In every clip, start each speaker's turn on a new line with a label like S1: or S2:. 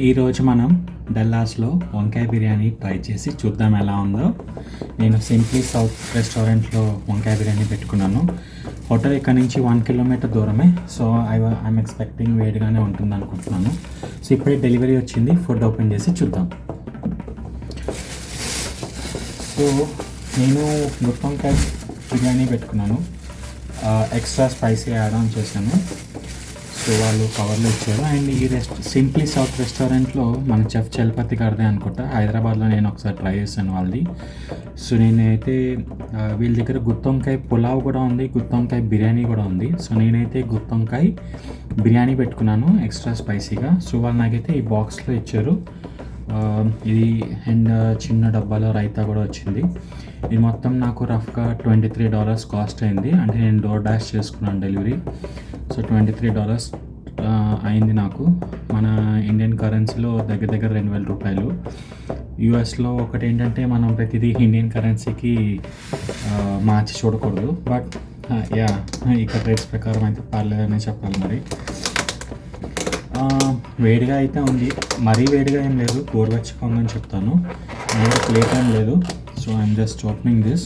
S1: ఈరోజు మనం డల్లాస్లో వంకాయ బిర్యానీ ట్రై చేసి చూద్దాం ఎలా ఉందో. నేను సింప్లీ సౌత్ రెస్టారెంట్లో వంకాయ బిర్యానీ పెట్టుకున్నాను. హోటల్ ఇక్కడ నుంచి 1 కిలోమీటర్ దూరమే. సో ఐఎమ్ ఎక్స్పెక్టింగ్ వేడిగానే ఉంటుంది అనుకుంటున్నాను. సో ఇప్పుడే డెలివరీ వచ్చింది. ఫుడ్ ఓపెన్ చేసి చూద్దాం. సో నేను గుత్తి వంకాయ బిర్యానీ పెట్టుకున్నాను. ఎక్స్ట్రా స్పైసీ యాడ్ ఆన్ చేశాను. సో వాళ్ళు కవర్లో ఇచ్చారు. అండ్ ఈ సింప్లీ సౌత్ రెస్టారెంట్లో మన చెఫ్ చలపతి గారిదే అనుకుంటా. హైదరాబాద్లో నేను ఒకసారి ట్రై చేశాను వాళ్ళది. సో నేనైతే వీళ్ళ దగ్గర గుత్తి వంకాయ పులావ్ కూడా ఉంది, గుత్తి వంకాయ బిర్యానీ కూడా ఉంది. సో నేనైతే గుత్తి వంకాయ బిర్యానీ పెట్టుకున్నాను ఎక్స్ట్రా స్పైసీగా. సో వాళ్ళు నాకైతే ఈ బాక్స్లో ఇచ్చారు. ఇది అండ్ చిన్న డబ్బాలో రైతా కూడా వచ్చింది. ఇది మొత్తం నాకు రఫ్గా $23 కాస్ట్ అయింది. అంటే నేను డోర్ డాష్ చేసుకున్నాను డెలివరీ. సో $23 అయింది నాకు. మన ఇండియన్ కరెన్సీలో దగ్గర దగ్గర 2,000 రూపాయలు. యూఎస్లో ఒకటి ఏంటంటే మనం ప్రతిదీ ఇండియన్ కరెన్సీకి మార్చి చూడకూడదు. బట్ యా ఇక్కడ రేట్స్ ప్రకారం అయితే పర్లేదనే చెప్పాలి. మరి వేడిగా అయితే ఉంది, మరీ వేడిగా ఏం లేదు, గోరువెచ్చగా ఉందని చెప్తాను. అంటే ప్లేట్ ఏం లేదు. So I'm just opening this.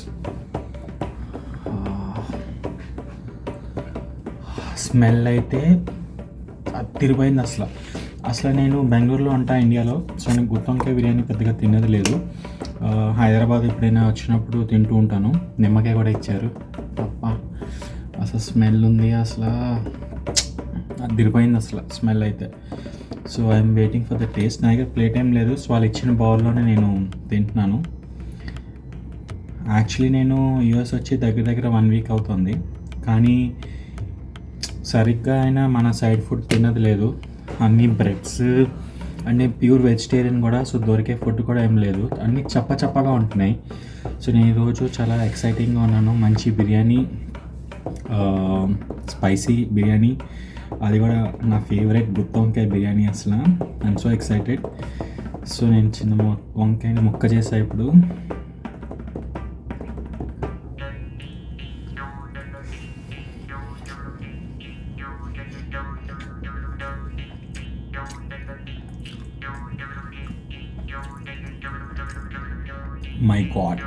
S1: Smell అయితే తిరిగిపోయింది అసలు నేను బెంగళూరులో ఉంటా ఇండియాలో. సో నేను గుత్తి వంకాయ బిర్యానీ పెద్దగా తిన్నది లేదు. హైదరాబాద్ ఎప్పుడైనా వచ్చినప్పుడు తింటూ ఉంటాను. నిమ్మకాయ కూడా ఇచ్చారు. తప్ప అసలు స్మెల్ ఉంది, అసలు తిరిగిపోయింది స్మెల్ అయితే. So I'm waiting for the taste. నా దగ్గర ప్లేట్ ఏం లేదు. సో వాళ్ళు ఇచ్చిన బౌల్లోనే నేను తింటున్నాను. యాక్చువల్లీ నేను యూఎస్ వచ్చి దగ్గర దగ్గర 1 వీక్ అవుతుంది. కానీ సరిగ్గా అయినా మన సైడ్ ఫుడ్ తిన్నది లేదు. అన్ని బ్రెడ్స్, అన్నీ ప్యూర్ వెజిటేరియన్ కూడా. సో దొరికే ఫుడ్ కూడా ఏం లేదు, అన్నీ చప్పగా ఉంటున్నాయి. సో నేను ఈరోజు చాలా ఎక్సైటింగ్గా ఉన్నాను. మంచి బిర్యానీ, స్పైసీ బిర్యానీ, అది కూడా నా ఫేవరెట్ గుత్తి వంకాయ బిర్యానీ. అసలు ఐఎమ్ సో ఎక్సైటెడ్. సో నేను చిన్న వంకాయని ముక్క చేసా ఇప్పుడు. మై గాడ్,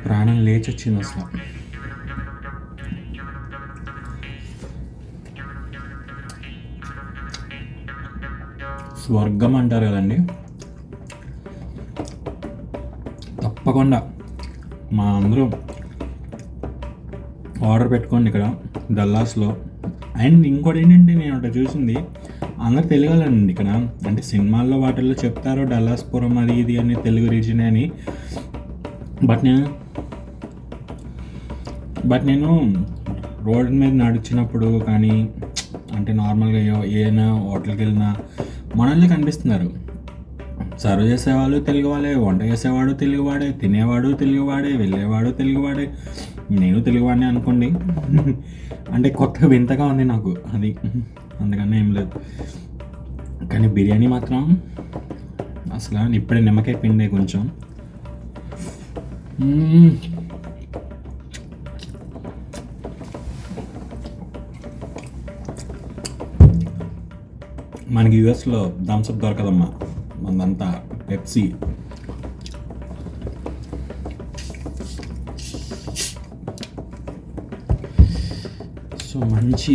S1: ప్రాణం లేచి వచ్చింది అసలు. స్వర్గం అంటారు కదండి. తప్పకుండా మా అందరూ ఆర్డర్ పెట్టుకోండి ఇక్కడ డల్లాస్లో. అండ్ ఇంకోటి ఏంటంటే నేను ఒకటి చూసింది, అందరు తెలుగు వాళ్ళండి ఇక్కడ. అంటే సినిమాల్లో వాటిల్లో చెప్తారు డల్లాస్పురం అది ఇది అని, తెలుగు రీజనే అని. బట్ నేను రోడ్ మీద నడిచినప్పుడు కానీ, అంటే నార్మల్గా ఏదైనా హోటల్కి వెళ్ళినా మనల్ని కనిపిస్తున్నారు. సర్వ్ చేసేవాళ్ళు తెలుగు వాళ్ళే, వంట చేసేవాడు తెలుగువాడే, తినేవాడు తెలుగువాడే, వెళ్ళేవాడు తెలుగువాడే. నేను తెలుగువాడిని అనుకోండి. అంటే కొత్తగా వింతగా ఉంది నాకు అది, అందుకని ఏం లేదు. కానీ బిర్యానీ మాత్రం అసలు ఇప్పుడే నిమ్మకాయ పిండే కొంచెం. మనకి యూఎస్లో థమ్స్అప్ దొరకదమ్మా, మనదంతా పెప్సీ. సో మంచి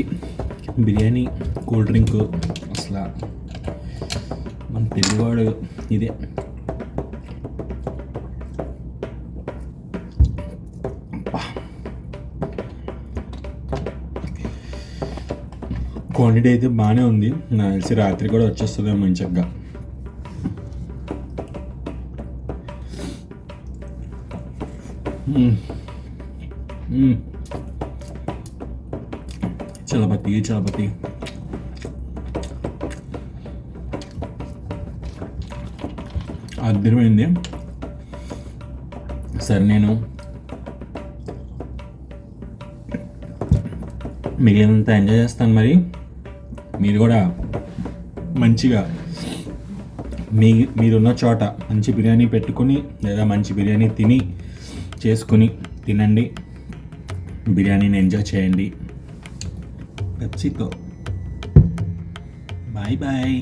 S1: బిర్యానీ, కూల్ డ్రింక్, అసలు మన తెలుగువాడు ఇదే. క్వాంటిటీ అయితే బాగానే ఉంది. నాకు తెలిసి రాత్రి కూడా వచ్చేస్తుందేమో మంచిగా. చలపతి అద్భుతమైంది. సరే, నేను మిగిలినంత ఎంజాయ్ చేస్తాను. మరి మీరు కూడా మంచిగా మీరున్న చోట మంచి బిర్యానీ పెట్టుకుని, లేదా మంచి బిర్యానీ చేసుకుని తినండి. బిర్యానీని ఎంజాయ్ చేయండి పెప్సీతో. Bye bye.